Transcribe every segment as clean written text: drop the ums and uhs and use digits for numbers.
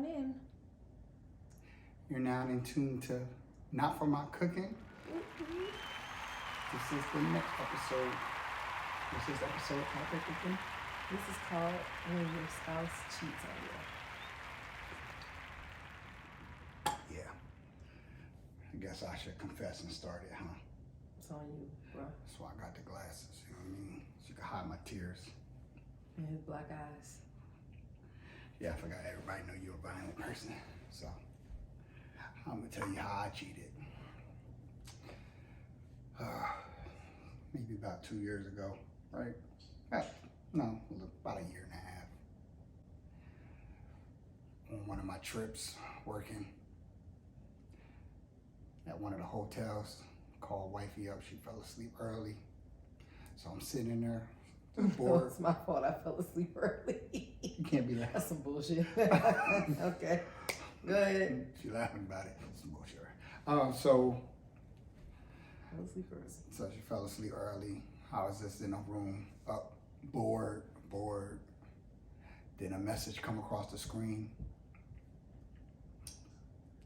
in. You're now in tune to Not For My Cooking. This is the next episode. What's this episode topic again? This is called When Your Spouse Cheats on You. Yeah. I guess I should confess and start it, huh? It's on you, bro. That's why I got the glasses, you know what I mean? So you can hide my tears. And his black eyes. Yeah, I forgot everybody know you're a violent person. So I'm gonna tell you how I cheated. Maybe about 2 years ago, right? No, about a year and a half. On one of my trips, working at one of the hotels, called wifey up. She fell asleep early, so I'm sitting there, bored. It's my fault. I fell asleep early. You can't be laughing. That's some bullshit. Okay, go ahead. She laughing about it. It's some bullshit. So she fell asleep early. I was just in a room, up, bored. Then a message come across the screen.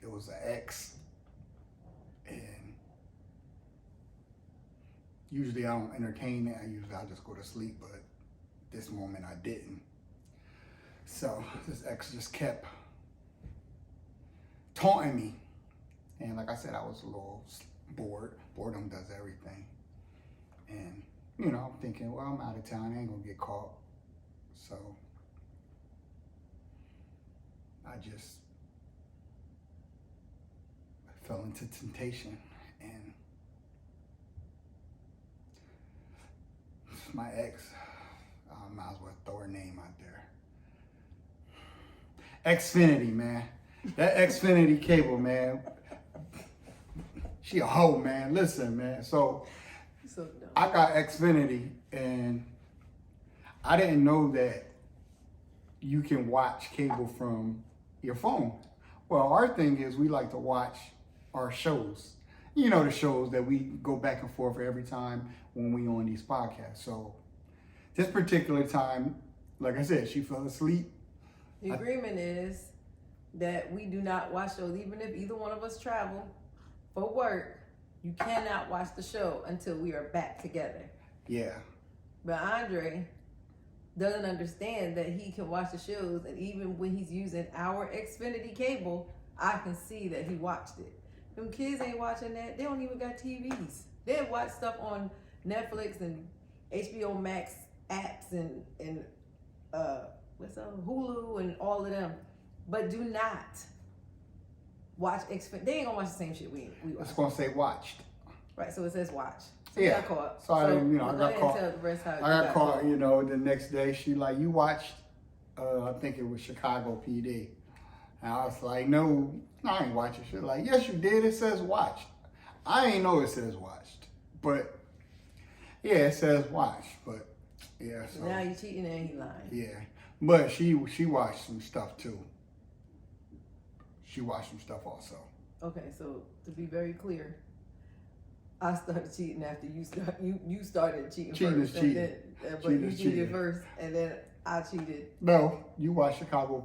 It was an ex, and usually I don't entertain it. Usually I just go to sleep, but this moment I didn't. So this ex just kept taunting me, and like I said, I was a little bored. Boredom does everything. And, you know, I'm thinking, well, I'm out of town. I ain't gonna get caught. So I just fell into temptation. And my ex, I might as well throw her name out there. Xfinity, man. That Xfinity cable, man. She a hoe, man. Listen, man. So I got Xfinity, and I didn't know that you can watch cable from your phone. Well, our thing is we like to watch our shows. You know, the shows that we go back and forth every time when we on these podcasts. So this particular time, like I said, she fell asleep. The agreement is that we do not watch shows, even if either one of us travel for work. You cannot watch the show until we are back together. Yeah. But Andre doesn't understand that he can watch the shows, and even when he's using our Xfinity cable, I can see that he watched it. Them kids ain't watching that. They don't even got TVs. They watch stuff on Netflix and HBO Max apps and Hulu and all of them. But do not watch Xfinity. They ain't gonna watch the same shit we watch. It's gonna say watched. Right, so it says watch. So yeah. You got caught. So I didn't, I got caught. Tell the rest how I got caught, the next day. She like, you watched, I think it was Chicago PD. And I was like, no, I ain't watching shit. Like, yes, you did. It says watched. I ain't know it says watched. But, yeah, it says watched. But, yeah. So now you cheating and he lying. Yeah. But she watched some stuff, too. She watched some stuff also. Okay, so to be very clear, I started cheating after you started cheating first. Cheating. But you cheated first, and then I cheated. No, you watched Chicago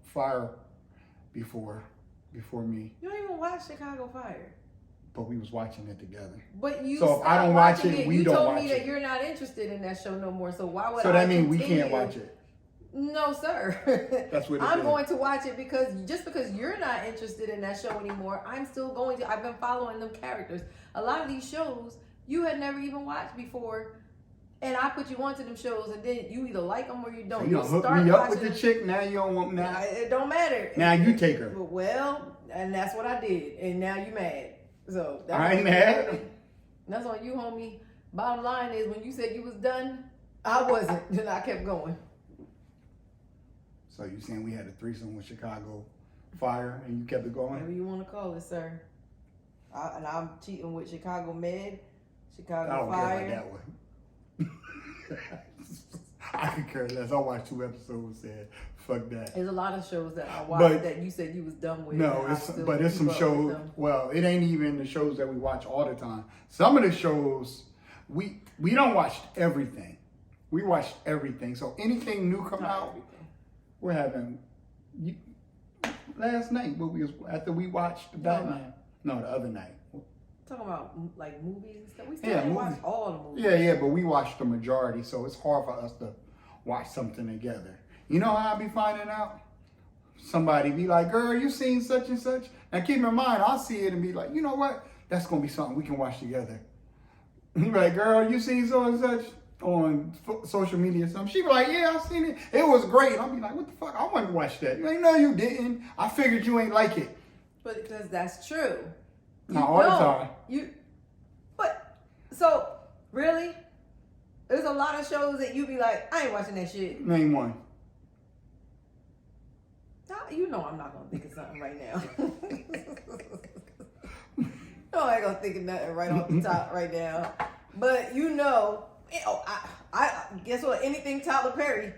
Fire before me. You don't even watch Chicago Fire. But we was watching it together. But you so if I don't watch it, we don't watch it. You told me that you're not interested in that show no more. So why would I? So that means we can't watch it. No, sir. That's what I'm going to watch it because you're not interested in that show anymore, I'm still going to. I've been following them characters. A lot of these shows you had never even watched before, and I put you onto them shows, and then you either like them or you don't. So you hook me up with the chick. Now you don't want now. It don't matter. Now you take her. Well, and that's what I did, and now you mad. So that's I ain't mad. That's on you, homie. Bottom line is, when you said you was done, I wasn't. Then I kept going. So you saying we had a threesome with Chicago Fire and you kept it going? Whatever you want to call it, sir. And I'm cheating with Chicago Med, Chicago Fire. I don't care about that one. I could care less. I watched 2 episodes and fuck that. There's a lot of shows that I watched that you said you was done with. No, it's some shows. Well, it ain't even the shows that we watch all the time. Some of the shows, we don't watch everything. We watch everything. So anything new come out, we're having, last night. After we watched the Batman. No, the other night. Talking about like movies and stuff. We still Yeah, didn't movies. watch all the movies. Yeah, but we watched the majority, so it's hard for us to watch something together. You know how I be finding out? Somebody be like, girl, you seen such and such? Now keep in mind, I'll see it and be like, you know what? That's going to be something we can watch together. You be like, girl, you seen so and such on social media or something? She be like, yeah, I seen it. It was great. I'll be like, what the fuck? I want to watch that. You ain't know you didn't. I figured you ain't like it. But because that's true. Not all the time. So, really? There's a lot of shows that you be like, I ain't watching that shit. Name one. You know I'm not going to think of something right now. No, I ain't going to think of nothing right off the top right now. But you know, I guess what? Anything Tyler Perry.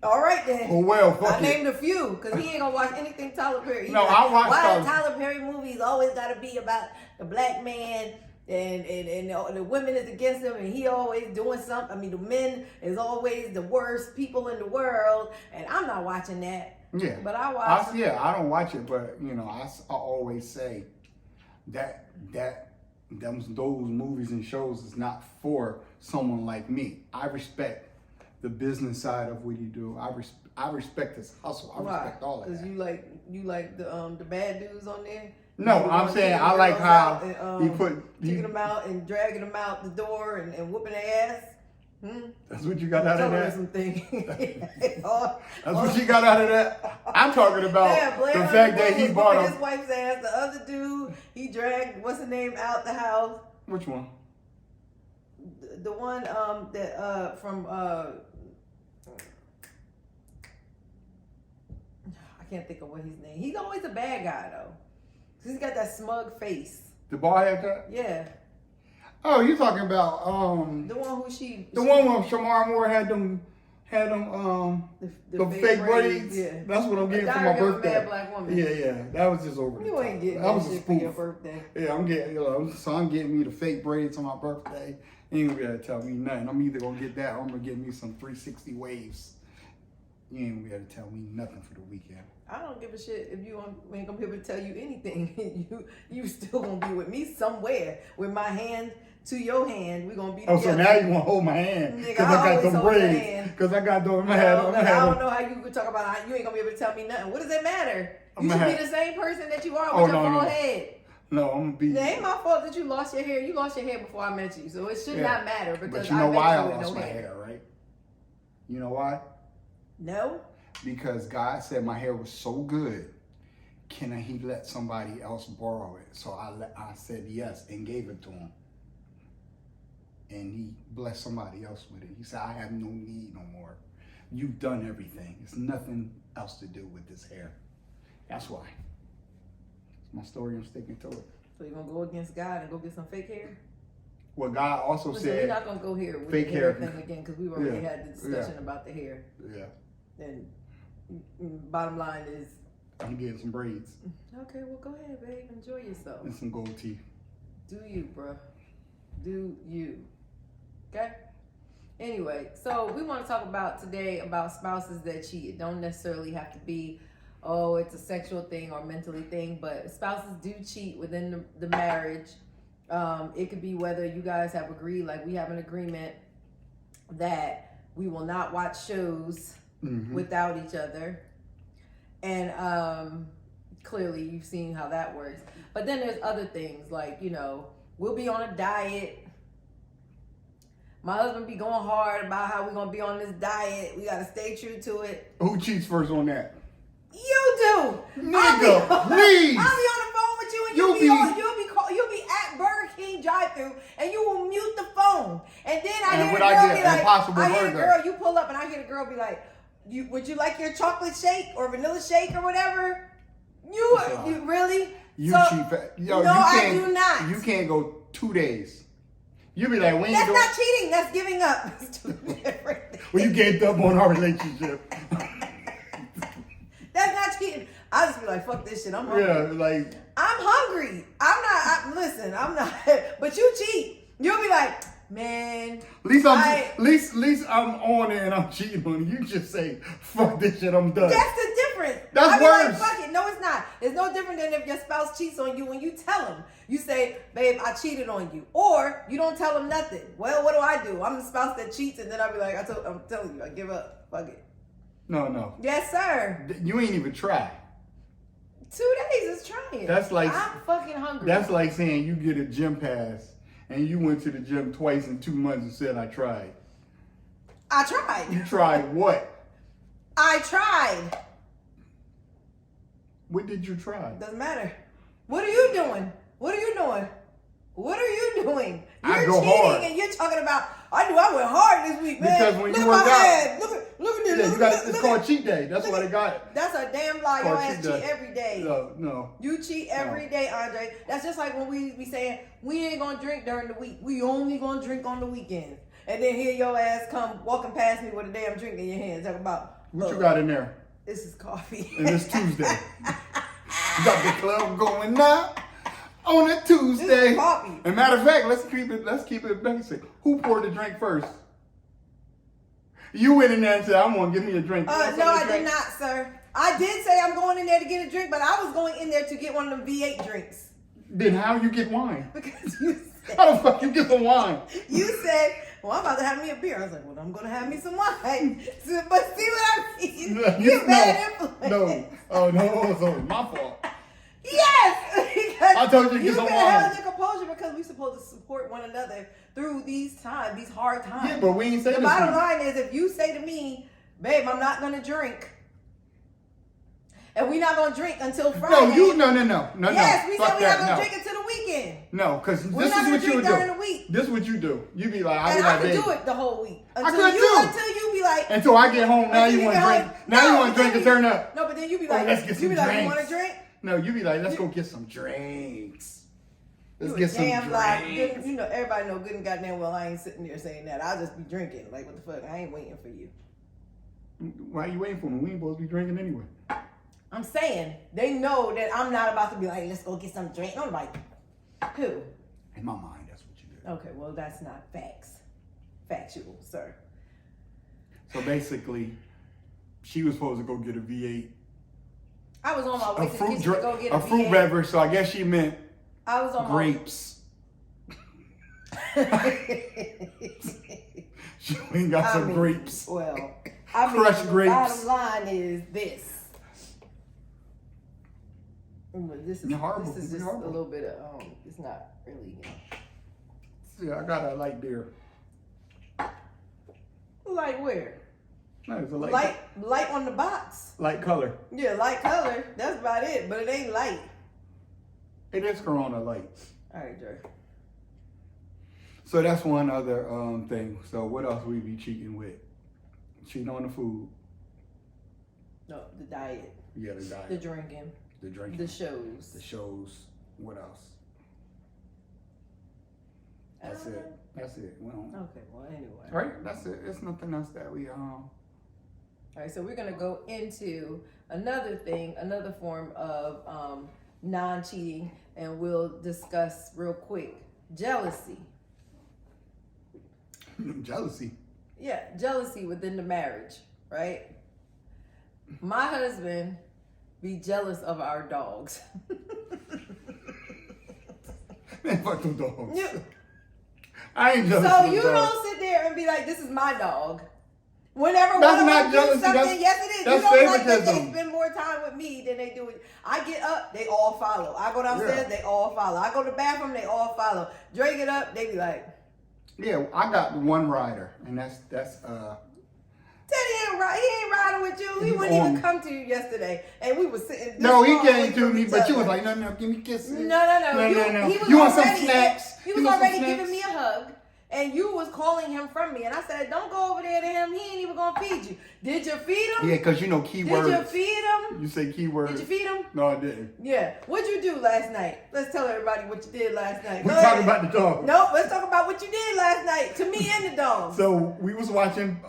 All right then. Oh well, fuck I named a few because he ain't gonna watch anything Tyler Perry. No, I watch. Why Tyler Perry movies always gotta be about the black man and the women is against him and he always doing something. I mean, the men is always the worst people in the world, and I'm not watching that. Yeah, but I watch. I don't watch it, but you know, I always say that those movies and shows is not for someone like me. I respect the business side of what you do. I respect his hustle. I respect all of that. Because you like the bad dudes on there. No, I'm saying I like how he kicking them out and dragging them out the door and whooping their ass. That's what you got out of that? That's what you got out of that? I'm talking about the fact that he bought his wife's ass. The other dude, he dragged what's the name out the house. Which one? The one that from I can't think of what his name. He's always a bad guy though. He's got that smug face. The bald haircut? Yeah. Oh, you talking about the one who she one where Shamar Moore had them the fake braids. Yeah. That's what I'm getting for my birthday. Bad black woman. Yeah. That was just over. You ain't getting that shit for your birthday. Yeah, I'm getting me the fake braids on my birthday. You ain't gonna tell me nothing. I'm either gonna get that or I'm gonna get me some 360 waves. You ain't gonna tell me nothing for the weekend. I don't give a shit if you ain't gonna be able to tell you anything. you still gonna be with me somewhere with my hand to your hand. We're gonna be together. Oh, so now you wanna hold my hand because I got them braids. Because I got them. I don't know how you could talk about it. You ain't gonna be able to tell me nothing. What does it matter? You should be the same person that you are with your bald head. No, I'm gonna be. It ain't my fault that you lost your hair. You lost your hair before I met you, so it should not matter because but you know why I lost my hair, right? You know why? No. Because God said my hair was so good, can he let somebody else borrow it? So I said yes and gave it to him. And he blessed somebody else with it. He said, I have no need no more. You've done everything. There's nothing else to do with this hair. That's why. It's my story. I'm sticking to it. So you're going to go against God and go get some fake hair? Well, God also said... We're not going to go here with fake the hair thing again because we've already had the discussion about the hair. Yeah. And bottom line is... I'm getting some braids. Okay, well, go ahead, babe. Enjoy yourself. And some gold teeth. Do you, bruh. Do you. Okay? Anyway, so we want to talk about today about spouses that cheat. It don't necessarily have to be, oh, it's a sexual thing or mentally thing, but spouses do cheat within the marriage. It could be whether you guys have agreed, like we have an agreement that we will not watch shows without each other. And clearly you've seen how that works. But then there's other things like, you know, we'll be on a diet. My husband be going hard about how we're going to be on this diet. We got to stay true to it. Who cheats first on that? You do. Nigga, please. I'll be on the phone with you and you'll be at Burger King drive-thru and you will mute the phone. And then I hear a girl, you pull up and I hear the girl be like, would you like your chocolate shake or vanilla shake or whatever? You really? You cheat. Yo, no, I do not. You can't go 2 days. You be like, when that's you not cheating. That's giving up. It's two different things. Well, you gave up on our relationship. That's not cheating. I just be like, fuck this shit. I'm hungry. Yeah, like I'm hungry. Listen, I'm not. But you cheat. You'll be like, Man, At least I'm on it and I'm cheating on you. You just say, fuck this shit, I'm done. That's the difference. That's be worse. Like, fuck it. No, it's not. It's no different than if your spouse cheats on you when you tell them. You say, babe, I cheated on you. Or you don't tell them nothing. Well, what do? I'm the spouse that cheats, and then I'll be like, I'm telling you, I give up. Fuck it. No. Yes, sir. You ain't even try. 2 days is trying. That's like I'm fucking hungry. That's like saying you get a gym pass and you went to the gym twice in 2 months and said, I tried. I tried. You tried what? I tried. What did you try? Doesn't matter. What are you doing? What are you doing? What are you doing? You're I go cheating hard. And you're talking about, I went hard this week, man. Because when look you at work my out. head. Look at this. It's called cheat day. That's why they got it. That's a damn lie. Your ass cheat cheat day. every day. No. You cheat every day, Andre. That's just like when we be saying, we ain't gonna drink during the week. We only gonna drink on the weekends. And then here your ass come walking past me with a damn drink in your hand. Talking about, What you got in there? This is coffee. And it's Tuesday. You got the club going now on a Tuesday. This is coffee. And matter of fact, let's keep it basic. Who poured the drink first? You went in there and said, I'm gonna give me a drink. No, I did not, sir. I did say I'm going in there to get a drink, but I was going in there to get one of them V8 drinks. Then how you get wine? Because you said, How the fuck you get some wine? you said, well, I'm about to have me a beer. I was like, well, I'm going to have me some wine. So, but see what I mean? You're bad influence. No. Oh, no. So it's my fault. Yes! Because I told you to get you some could have wine. held your composure because we're supposed to support one another through these times, these hard times. Yeah, but we ain't say The this. bottom line is, if you say to me, babe, I'm not going to drink, and we're not going to drink until Friday. No. Yes, we said Fuck we're not that, going to drink until the weekend. No, because We're this not is gonna what you drink would during do. the week. This is what you do. You be like, I be And like, I could babe. do it the whole week. I could too. Until you be like. Until I get home, now until you want get to drink. home. Now you No, want to drink and turn up. No, but then you be Oh, like, let's get some you be like, you drinks. want to drink? No, you be like, let's go get some drinks. Let's You get a some damn lie. drinks. You know, everybody know good and goddamn well I ain't sitting there saying that. I'll just be drinking. Like, what the fuck? I ain't waiting for you. Why you waiting for me? We ain't supposed to be drinking anyway. I'm saying, they know that I'm not about to be like, let's go get some drink. I'm like, who? In my mind, that's what you do. Okay, well, that's not facts. Factual, sir. So basically, she was supposed to go get a V8. I was on my way A to the fruit kitchen to go get a fruit V8. beverage, so I guess she meant I was on grapes. my She ain't got some grapes. Well, Crushed the grapes. bottom line is this. This is You're horrible. This is You're just horrible. a little bit of it's not really, Yeah, I got a light there. Light where? No, it's a light. Light on the box. Light color. Yeah, light color. That's about it, but it ain't light. It is Corona light. All right, Dre. So that's one other thing. So what else we be cheating with? Cheating on the food. No, the diet, Yeah, the diet. the drinking, The drinking. the shows. The shows. What else? That's it. That's it. Well, Okay, well, anyway. right? That's it. It's nothing else that we All right, so we're gonna go into another thing, another form of non-cheating, and we'll discuss real quick jealousy. jealousy. Yeah, jealousy within the marriage, right? My husband be jealous of our dogs. Man, fuck them dogs. You- I ain't jealous. So of them you dogs. don't sit there and be like, "This is my dog." Whenever That's one of not them do jealousy, something, that's- yes it is. that's You don't like that they favoritism. spend more time with me than they do with you. I get up, they all follow. I go downstairs, Yeah. they all follow. I go to the bathroom, they all follow. Dre get up, they be like, Yeah, I got one rider, and that's Teddy ain't riding with you. He He's wouldn't even on. come to you yesterday, and we was sitting. No, he this far away came to from me, each but you other. was like, no, give me kisses. No. No. He was You want some already- snacks? He You was want some already snacks? giving me a hug, and you was calling him from me, and I said, "Don't go over there to him. He ain't even gonna feed you. Did you feed him? Yeah, because you know Did keywords. you feed him? You say keywords. Did you feed him? No, I didn't. Yeah. What'd you do last night? Let's tell everybody what you did last night. We're Go talking ahead. about the dog. Nope. Let's talk about what you did last night to me and the dog. So we was watching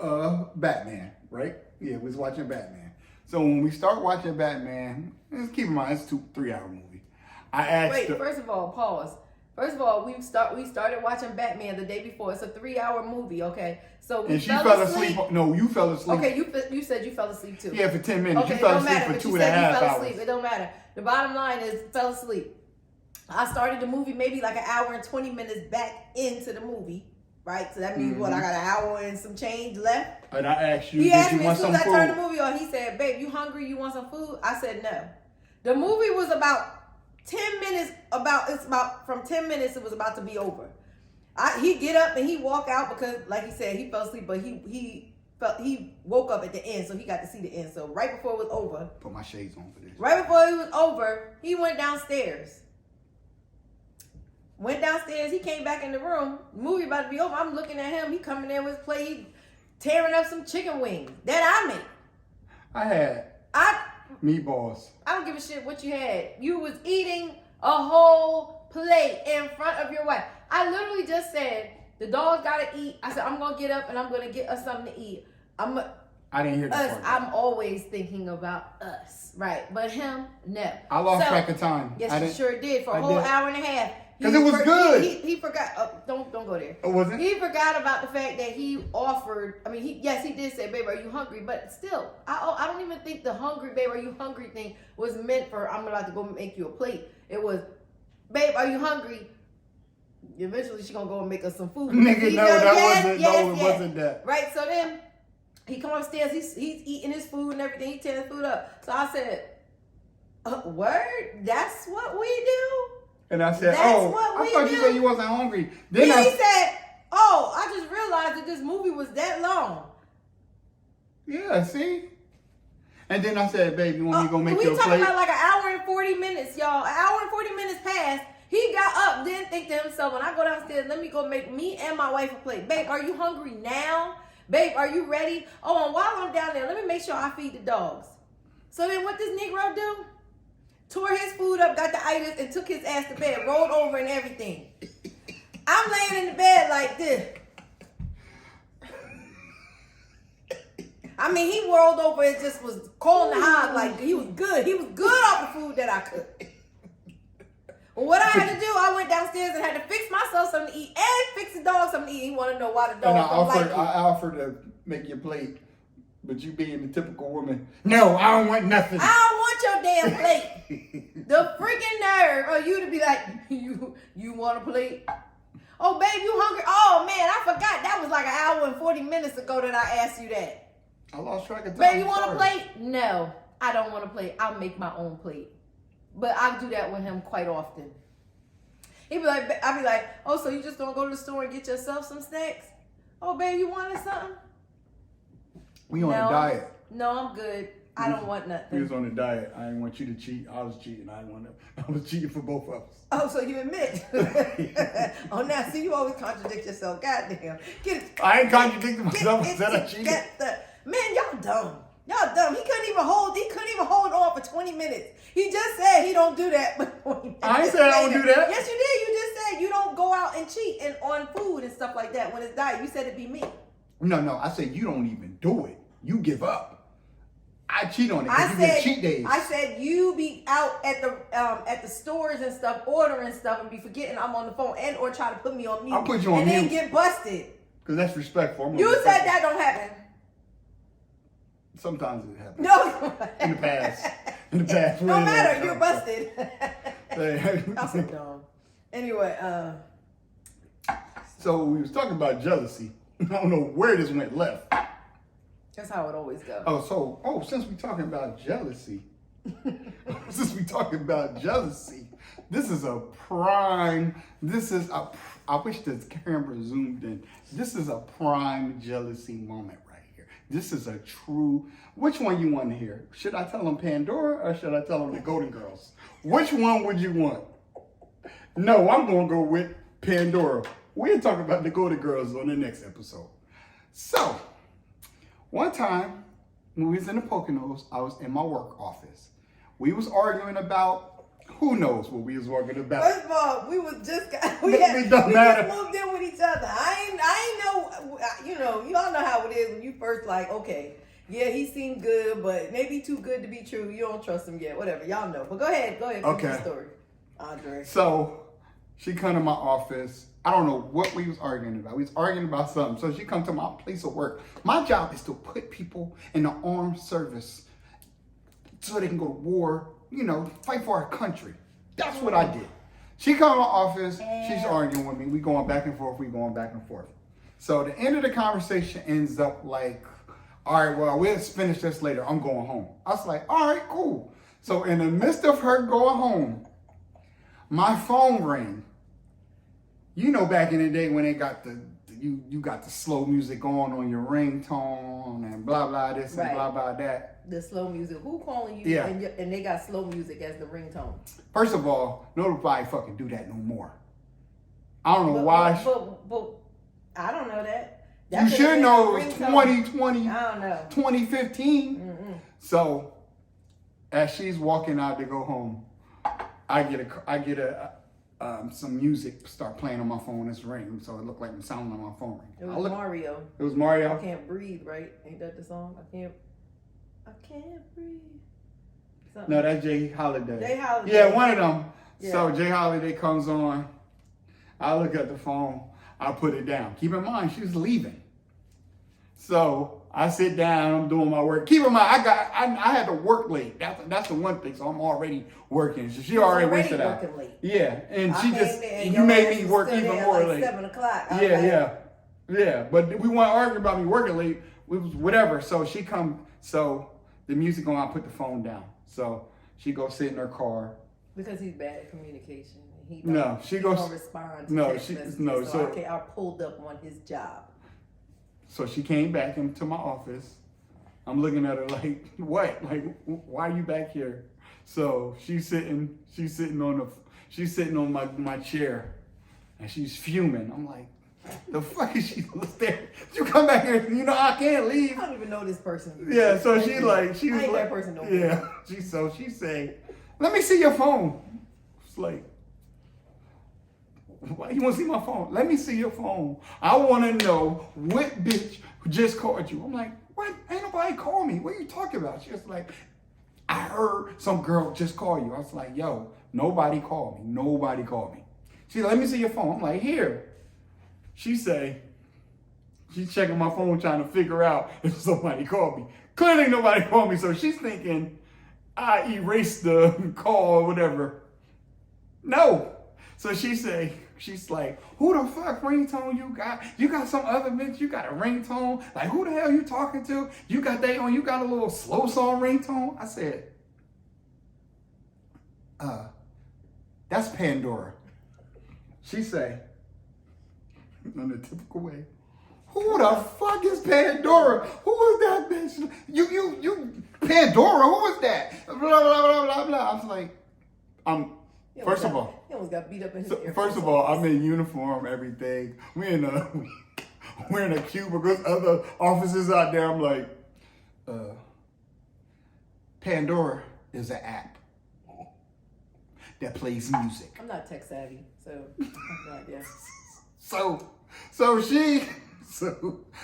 Batman, right? Yeah, we was watching Batman. So when we start watching Batman, let's keep in mind it's a 3 hour movie. I asked Wait. her, First of all, pause. First of all, we started watching Batman the day before. It's a 3-hour movie, okay? So we and she fell asleep. No, you fell asleep. Okay, you said you fell asleep too. Yeah, for 10 minutes. Okay, you fell it don't asleep matter, for but 2.5 hours. Asleep. It don't matter. The bottom line is fell asleep. I started the movie maybe like an hour and 20 minutes back into the movie, right? So that means what? I got an hour and some change left. And I asked you, He did asked you me want as soon some as I food? turned the movie on. He said, "Babe, you hungry? You want some food?" I said no. The movie was about 10 minutes. From 10 minutes it was about to be over. He get up and he walk out because, like he said, he fell asleep, but he woke up at the end, so he got to see the end. So right before it was over, put my shades on for this. Right before it was over, he went downstairs. He came back in the room. The movie about to be over. I'm looking at him. He coming in with his plate, he tearing up some chicken wings that I made. I had meatballs. I don't give a shit what you had. You was eating a whole plate in front of your wife. I literally just said, the dog gotta eat. I said, I'm gonna get up and I'm gonna get us something to eat. I didn't hear that us. I'm always thinking about us, right? But him, no. I lost track of time. Yes, you sure did for a whole hour and a half. Because it was good. He forgot. Don't go there. Oh, wasn't? He forgot about the fact that he offered. I mean, he did say, "Babe, are you hungry?" But still, I don't even think the hungry, babe, are you hungry thing was meant for I'm about to go make you a plate. It was, babe, are you hungry? Eventually, she's gonna go and make us some food. Nigga, it wasn't that. Right. So then he come upstairs. He's eating his food and everything. He tearing his food up. So I said, "Word? That's what we do." And I said, I thought you said you wasn't hungry. Then he said, I just realized that this movie was that long. Yeah, see? And then I said, babe, you want me to go make you a plate? We talking about like an hour and 40 minutes, y'all. An hour and 40 minutes passed. He got up, didn't think to himself, when I go downstairs, let me go make me and my wife a plate. Babe, are you hungry now? Babe, are you ready? Oh, and while I'm down there, let me make sure I feed the dogs. So then what this Negro do? Tore his food up, got the itis, and took his ass to bed, rolled over and everything. I'm laying in the bed like this. I mean, he rolled over and just was calling the hog like he was good. He was good off the food that I cooked. Well, what I had to do, I went downstairs and had to fix myself something to eat and fix the dog something to eat. He wanted to know why the dog don't like you. I offered to make your plate, but you being the typical woman, no, I don't want nothing. I don't want your damn plate. The freaking nerve of you to be like, you want a plate? Oh, babe, you hungry? Oh, man, I forgot. That was like an hour and 40 minutes ago that I asked you that. I lost track of time. Babe, you want a plate? No, I don't want a plate. I'll make my own plate. But I do that with him quite often. I'll be like, oh, so you just gonna go to the store and get yourself some snacks? Oh, babe, you wanted something? We on a diet. No, I'm good. I don't want nothing. We was on a diet. I didn't want you to cheat. I was cheating. I was cheating for both of us. Oh, so you admit? Oh, now see, you always contradict yourself. Goddamn. I ain't contradicting myself. I said I cheated. Man, y'all dumb. Y'all dumb. He couldn't even hold on for 20 minutes. He just said he don't do that. But I ain't said I don't do that. Yes, you did. You just said you don't go out and cheat on food and stuff like that when it's diet. You said it'd be me. No. I said you don't even do it. You give up. I cheat on it because you get cheat days. I said you be out at the stores and stuff, ordering stuff, and be forgetting I'm on the phone and or try to put me on mute. I'll put you on mute. And then get busted. Because that's respectful. You said that don't happen. Sometimes it happens. No. In the past. No matter. You're busted. I'm so dumb. Anyway, So we was talking about jealousy. I don't know where this went left. That's how it always goes. Since we talking about jealousy, this is a prime, I wish this camera zoomed in. This is a prime jealousy moment right here. This is a true, which one you want to hear? Should I tell them Pandora or should I tell them the Golden Girls? Which one would you want? No, I'm going to go with Pandora. We'll talk about the Golden Girls on the next episode. So, one time, when we was in the Poconos, I was in my work office. We was arguing about, who knows what we was arguing about. First of all, we moved in with each other. I ain't know, y'all know how it is when you first like, okay, yeah, he seemed good, but maybe too good to be true. You don't trust him yet, whatever. Y'all know. But go ahead, finish the story, Andre. So, She come to my office. I don't know what we was arguing about. We was arguing about something. So she come to my place of work. My job is to put people in the armed service so they can go to war, you know, fight for our country. That's what I did. She come to my office. She's arguing with me. We going back and forth. So the end of the conversation ends up like, all right, well, we'll finish this later. I'm going home. I was like, all right, cool. So in the midst of her going home, my phone rang. You know, back in the day when they got you got the slow music on your ringtone and blah blah this and blah blah that. The slow music. Who calling you? Yeah. And they got slow music as the ringtone. First of all, nobody fucking do that no more. I don't know why. But I don't know that. You should know it was 2020. I don't know. 2015. Mm-mm. So as she's walking out to go home, I get some music start playing on my phone. It's ringing, so it looked like I'm sounding on my phone. It was Mario. It was Mario. I Can't Breathe, right? Ain't that the song? I can't breathe. Something. No, that's Jay Holiday. Jay Holiday. Yeah, one of them. Yeah. So Jay Holiday comes on. I look at the phone. I put it down. Keep in mind, she was leaving. So I sit down, I'm doing my work. Keep in mind, I had to work late. That's the one thing. So I'm already working. So she already wasted out. Late. Yeah, and you made me work even more like late. 7:00. Yeah. But we weren't arguing about me working late. We was whatever. So she come. So the music on. I put the phone down. So she goes sit in her car. Because he's bad at communication. He don't respond to text messages. So I pulled up on his job. So she came back into my office. I'm looking at her like, what? Like, why are you back here? So she's sitting on my chair, and she's fuming. I'm like, the fuck is she there? You come back here, you know I can't leave. I don't even know this person. Yeah, so she was like, that person no more. Yeah, she say, let me see your phone. It's like, why you want to see my phone? Let me see your phone. I want to know what bitch just called you. I'm like, what? Ain't nobody called me. What are you talking about? She was like, I heard some girl just call you. I was like, yo, nobody called me. She said, let me see your phone. I'm like, here. She say, she's checking my phone trying to figure out if somebody called me. Clearly nobody called me. So she's thinking I erased the call or whatever. No. So she's like, who the fuck ringtone you got? You got some other bitch? You got a ringtone? Like, who the hell you talking to? You got that on? You got a little slow song ringtone? I said, that's Pandora. She say, in the typical way, who the fuck is Pandora? Who is that bitch? You, Pandora, who is that? Blah, blah, blah, blah, blah. I was like, first of all, he almost got beat up in his first of all, I'm in uniform, everything. We're in a cubicle, other offices out there. I'm like, Pandora is an app that plays music. I'm not tech savvy, so I have no idea. So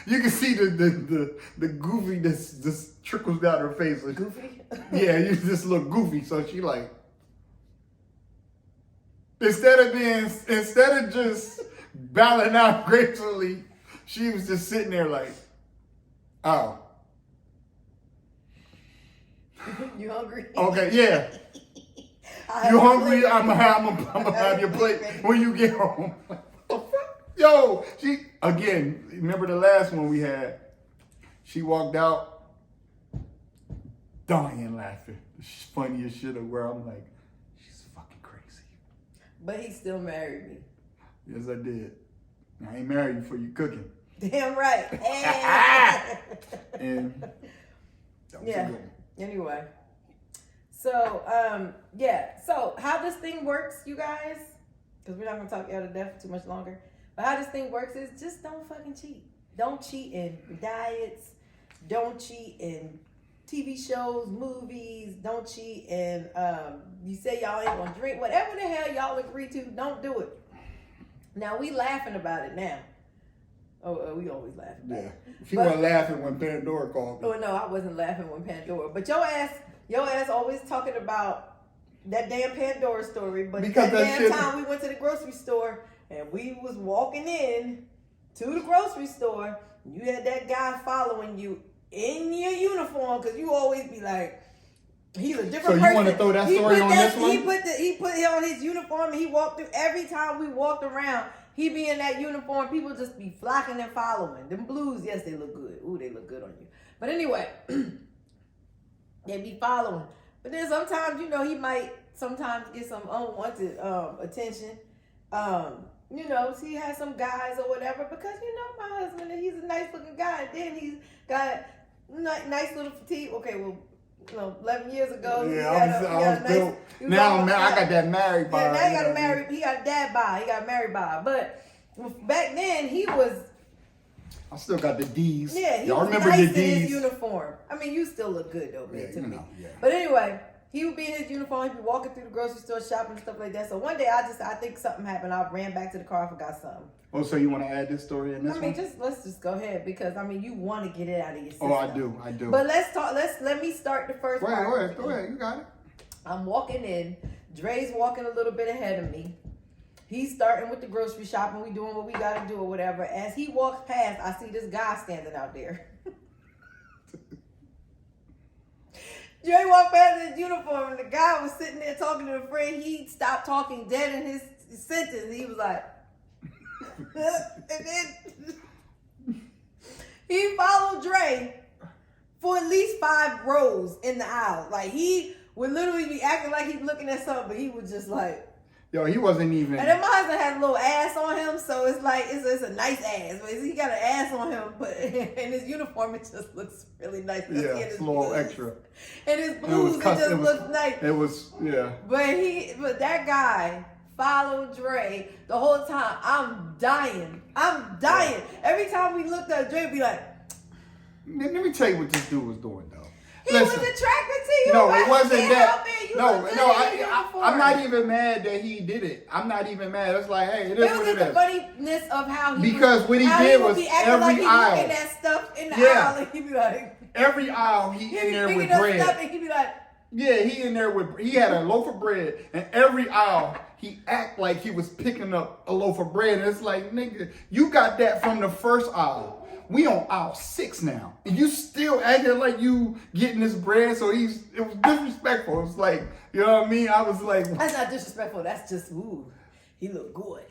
you can see the goofy just trickles down her face. Goofy? Yeah, you just look goofy. So she like, instead of just bowing out gracefully, she was just sitting there like, oh. You hungry? Okay, yeah. You hungry? I'm gonna have your plate when you get home. Yo, remember the last one we had? She walked out, dying laughing. The funniest shit of where I'm like, she's fucking crazy. But he still married me. Yes, I did. I ain't married you for you cooking. Damn right. And that was a good one. Anyway. So, So how this thing works, you guys, because we're not going to talk you out of death too much longer. But how this thing works is just don't fucking cheat. Don't cheat in diets. Don't cheat in TV shows, movies. Don't cheat in, you say y'all ain't going to drink. Whatever the hell y'all agree to, don't do it. Now, we laughing about it now. Oh, we always laugh about it. She wasn't laughing when Pandora called me. Oh, no, I wasn't laughing when Pandora. But your ass always talking about that damn Pandora story, but because that damn time we went to the grocery store and we was walking in to the grocery store, you had that guy following you in your uniform, because you always be like, he's a different person. So you want to throw that story on this one? He put it on his uniform, and he walked through. Every time we walked around, he be in that uniform. People just be flocking and following. Them blues, yes, they look good. Ooh, they look good on you. But anyway, they be following. But then sometimes, he might sometimes get some unwanted attention. He has some guys or whatever, because my husband, he's a nice looking guy. And then he's got nice little fatigue. Okay, well, 11 years ago. Yeah, I was still. Now, man, I got that married by. Yeah, now he got married. He got a dad by. He got married by. But back then, he was. I still got the D's. Yeah, he Y'all was remember nice the D's? in his uniform. I mean, you still look good though, man, to me. Yeah. But anyway, he would be in his uniform. He'd be walking through the grocery store, shopping and stuff like that. So one day, I think something happened. I ran back to the car. I forgot something. Oh, so you want to add this story in this one? Let's just go ahead, because you want to get it out of your system. Oh, I do. But let's talk. Let me start the first part. Go ahead. You got it. I'm walking in. Dre's walking a little bit ahead of me. He's starting with the grocery shopping. We doing what we got to do or whatever. As he walks past, I see this guy standing out there. Dre walked past in his uniform, and the guy was sitting there talking to a friend. He stopped talking dead in his sentence. He was like, and then he followed Dre for at least 5 rows in the aisle. Like, he would literally be acting like he's looking at something, but he was just like, yo, he wasn't even. And then my husband has a little ass on him, so it's like it's a nice ass. But he got an ass on him, but in his uniform it just looks really nice. Yeah, it's a little extra. And his blues, it just looks nice. It was, yeah. But that guy followed Dre the whole time. I'm dying. Yeah. Every time we looked at Dre, be like, let me tell you what this dude was doing, though. He was attracted to you. No, it wasn't that. I'm not not even mad that he did it. I'm not even mad. It's like, hey, it is what it is. The funniness of how he because what he did was every aisle. Looking at stuff in the aisle, and he'd be like, every aisle he in there with bread. Stuff and he'd be like, yeah, he in there with. He had a loaf of bread, and every aisle he act like he was picking up a loaf of bread. And it's like, nigga, you got that from the first aisle. We on aisle 6 now, and you still acting like you getting this bread. So it was disrespectful. It's like, you know what I mean? I was like, that's not disrespectful. That's just, ooh, he looked good.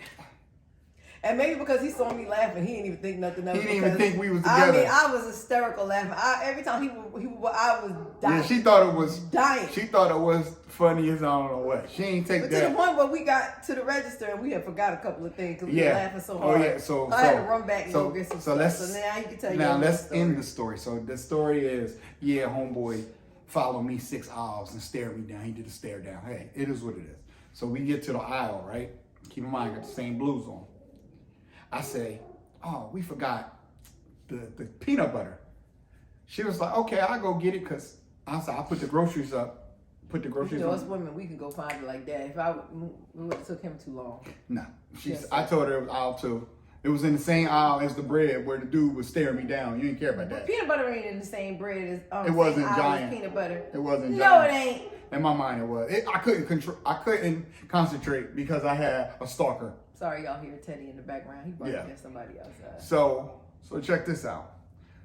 And maybe because he saw me laughing, he didn't even think nothing of it. He didn't even think we was together. I mean, I was hysterical laughing. Every time I was dying. Yeah, she thought it was dying. She thought it was funny as I don't know what. She ain't take that. But to the point where we got to the register and we had forgot a couple of things because we were laughing so hard. Oh yeah, so I had to run back and go get some stuff. Let's, so now you can tell you. Now let's end the story. So the story is, homeboy followed me 6 aisles and stared me down. He did a stare down. Hey, it is what it is. So we get to the aisle, right? Keep in mind, I got the same blues on. I say, oh, we forgot the peanut butter. She was like, okay, I'll go get it, because I said, I'll put the groceries up. Us women, we can go find it like that. If it would have took him too long. No. I told her it was aisle 2. It was in the same aisle as the bread where the dude was staring me down. You didn't care about that. Peanut butter ain't in the same bread as it wasn't giant. Peanut butter. It wasn't giant. No, it ain't. In my mind, it was. I couldn't concentrate because I had a stalker. Sorry, y'all hear Teddy in the background. He barking at somebody outside. So check this out.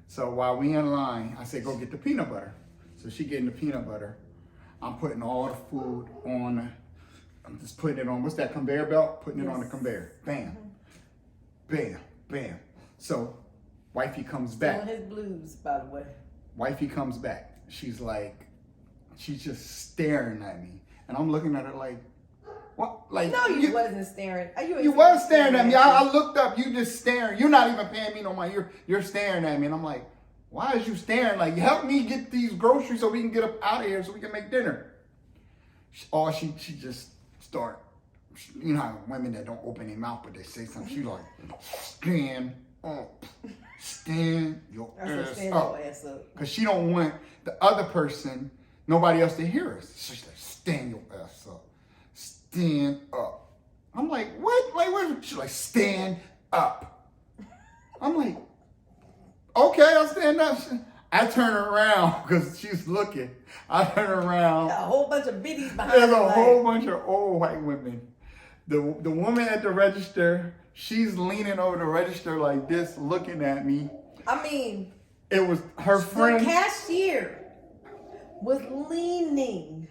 So while we in line, I said, go get the peanut butter. So she getting the peanut butter. I'm putting all the food on. I'm just putting it on. What's that, conveyor belt? Putting it on the conveyor. Bam, bam, bam. So wifey comes back. Still in his blues, by the way. Wifey comes back. She's just staring at me, and I'm looking at her like, what? Like, no, you wasn't staring. You was staring at me. I looked up. You just staring. You're not even paying me no mind. You're staring at me, and I'm like, why is you staring? Like, help me get these groceries so we can get up out of here so we can make dinner. She just start. You know how women that don't open their mouth but they say something. She like, stand up, stand your ass up, because she don't want the other person, nobody else to hear us. So she's like, stand your ass up. Stand up. I'm like, what? Like, what? She's like, stand up. I'm like, okay, I'll stand up. I turn around because she's looking. I turn around. A whole bunch of biddies behind. There's a whole bunch of old white women. The woman at the register, she's leaning over the register like this, looking at me. I mean, it was her friend. The cashier was leaning,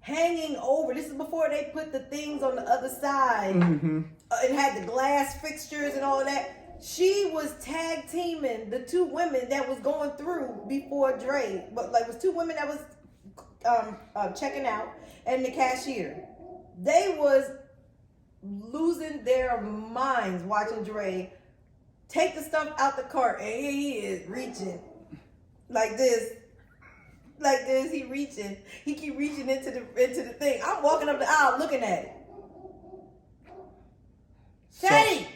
hanging over. This is before they put the things on the other side. Mm-hmm. It had the glass fixtures and all of that. She was tag teaming the two women that was going through before Dre. But like, it was two women that was checking out, and the cashier. They was losing their minds watching Dre take the stuff out the cart, and here he is reaching like this. Like this, he reaching. He keep reaching into the thing. I'm walking up the aisle looking at it. Teddy!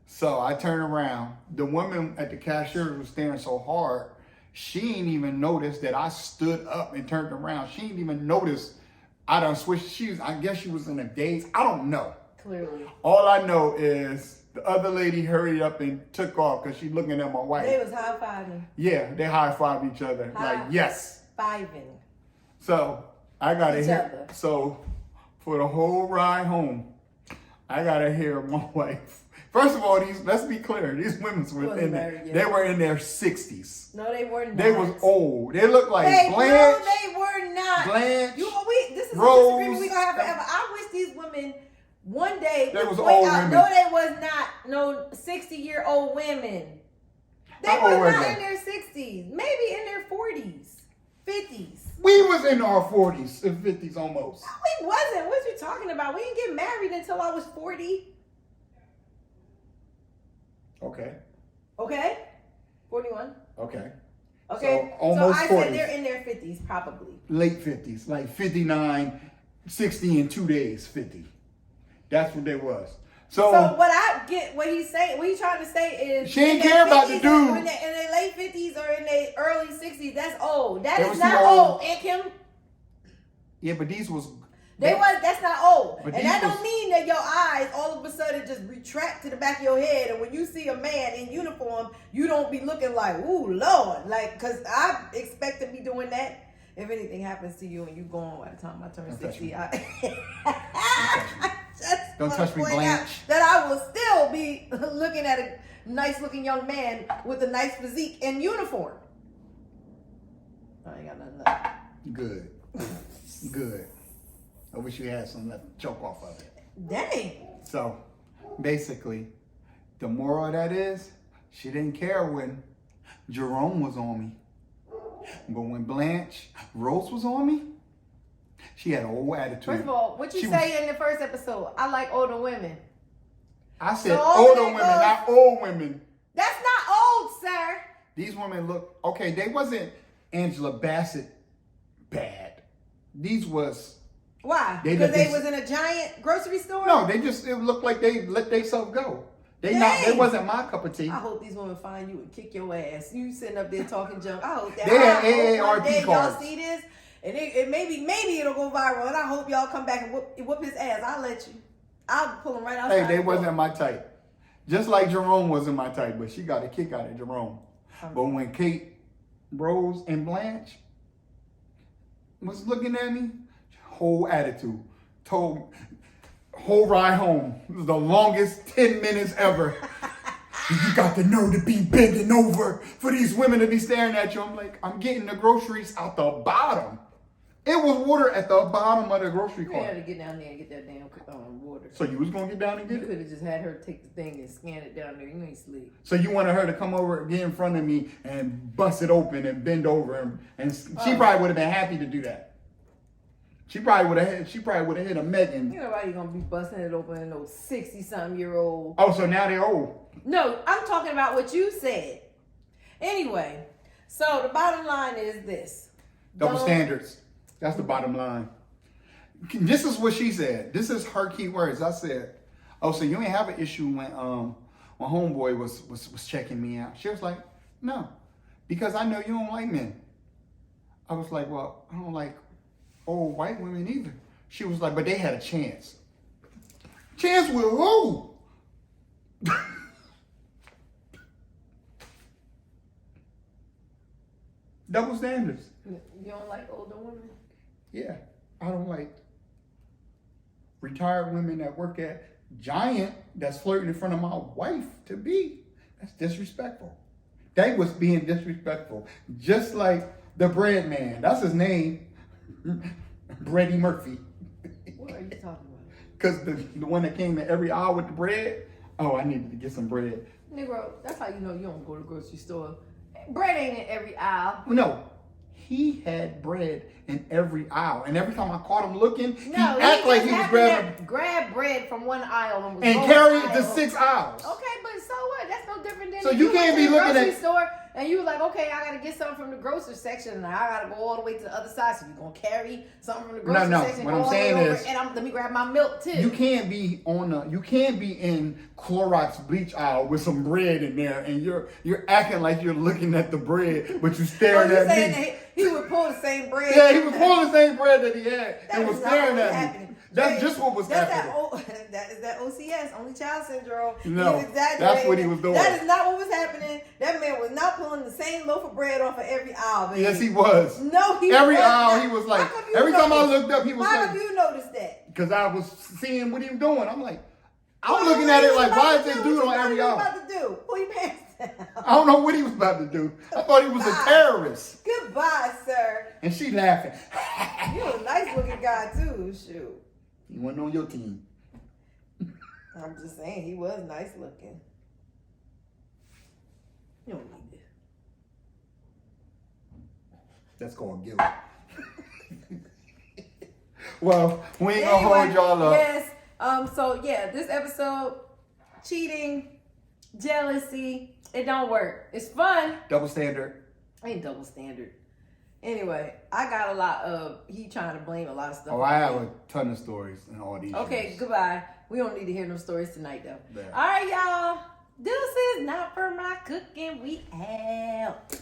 So I turn around. The woman at the cashier was staring so hard, she ain't even noticed that I stood up and turned around. She ain't even noticed I done switched. I guess she was in a daze. I don't know. Clearly. All I know is the other lady hurried up and took off because she's looking at my wife. They was high-fiving. Yeah, they high-five each other. Like, yes. Fiving. So I got to Each hear. other. So for the whole ride home, I got to hear my wife. First of all, let's be clear. These women were they were in their 60s. No, they were not. They was old. They looked like Blanche. No, they were not. Blanche. This is Rose, a disagreement we gonna have forever. I wish these women one day they was point old out. women. No, they was not. No 60-year-old women. They How was old were not they? in their 60s. Maybe in their 40s, 50s. We was in our 40s and 50s almost. No, we wasn't. What you talking about? We didn't get married until I was 40. Okay. Okay? 41. Okay. Okay. So almost I 40s. said they're in their 50s, probably. Late 50s, like 59, 60 in 2 days, 50. That's what they was. So what I get, what he's trying to say is she ain't care about the dude. In their late 50s or in their early 60s, that's old. That They is was not too old. old. And Kim, yeah, but these was that's not old. But And that don't mean that your eyes all of a sudden just retract to the back of your head. And when you see a man in uniform, you don't be looking like, ooh, Lord. Like, because I expect to be doing that. If anything happens to you and you gone by the time I turn 60, Don't touch me, Blanche. That I will still be looking at a nice looking young man with a nice physique in uniform. I ain't got nothing left. Good. Good. I wish you had some left to choke off of it. Dang. So, basically, the moral of that is, she didn't care when Jerome was on me. But when Blanche Rose was on me, she had an old attitude. First of all, what you say in the first episode, I like older women. I said older women, not old women. That's not old, sir. These women look, okay, they wasn't Angela Bassett bad. These was... Why? Because they was in a giant grocery store? No, it looked like they let themselves go. They wasn't my cup of tea. I hope these women find you and kick your ass. You sitting up there talking junk. I hope that they had AARP cards. Y'all see this, and it maybe it'll go viral. And I hope y'all come back and whoop his ass. I'll let you. I'll pull him right outside. Hey, they wasn't my type. Just like Jerome wasn't my type, but she got a kick out of Jerome. But when Kate, Rose, and Blanche was looking at me, whole attitude, whole ride home. It was the longest 10 minutes ever. You got the nerve to be bending over for these women to be staring at you. I'm like, I'm getting the groceries out the bottom. It was water at the bottom of the grocery cart. You had to get down there and get that damn water. So you was going to get down and get You it? could have just had her take the thing and scan it down there. You ain't sleep. So you wanted her to come over, get in front of me, and bust it open and bend over. And she probably would have been happy to do that. She probably would have hit a Megan. You know why you gonna be busting it open in those 60-something-year-old. Oh, so now they're old. No, I'm talking about what you said. Anyway, so the bottom line is this. Double standards. That's the bottom line. This is what she said. This is her key words. I said, oh, so you ain't have an issue when homeboy was checking me out. She was like, no, because I know you don't like men. I was like, well, I don't like old white women either. She was like, but they had a chance. Chance with who? Double standards. You don't like older women? Yeah, I don't like retired women that work at Giant that's flirting in front of my wife to be. That's disrespectful. They was being disrespectful. Just like the bread man. That's his name. Brady Murphy. What are you talking about? Because the one that came in every aisle with the bread. Oh, I needed to get some bread. Negro, that's how you know you don't go to the grocery store. Bread ain't in every aisle. No. He had bread in every aisle. And every time I caught him looking, he No, acted like he was grabbing grab bread from one aisle and was and going carry it aisle. to 6 aisles. Okay, but so what? That's no different than So if you can't went be to the looking grocery at- store and you were like, okay, I gotta get something from the grocery section and I gotta go all the way to the other side. So you gonna carry something from the grocery section? What go I'm all the way saying over, is, and let me grab my milk too. you can't be in Clorox bleach aisle with some bread in there, and you're acting like you're looking at the bread, but you staring you at saying me. that he would pull the same bread? Yeah, he was pulling the same bread that he had That and was is not staring what was at me. happening. That's just what was That's happening. that is that OCS, only child syndrome. No, He's exaggerating. that's what he was doing. That is not what was happening. That man was not pulling the same loaf of bread off of every aisle, baby. Yes, he was. No, he Every was aisle, not. he was like, How come you every time I noticed? looked up, he was How like, have you noticed that? because I was seeing what he was doing. I'm like, I'm looking at it like, why is this dude on every aisle? What you about to do? Pull your pants down. I don't know what he was about to do. I thought he was a terrorist. Goodbye, sir. And she laughing. You're a nice looking guy too. Shoot. He wasn't on your team. I'm just saying he was nice looking. You don't need it. That's called guilt. Well, we ain't gonna hold y'all up. Yes. So yeah, this episode, cheating, jealousy, it don't work. It's fun. Double standard. Ain't double standard. Anyway, I got a lot of he trying to blame a lot of stuff. Oh, I have a ton of stories in all these. Okay, shows. goodbye. We don't need to hear no stories tonight though. Yeah. All right, y'all. Deuces, not for my cooking. We out.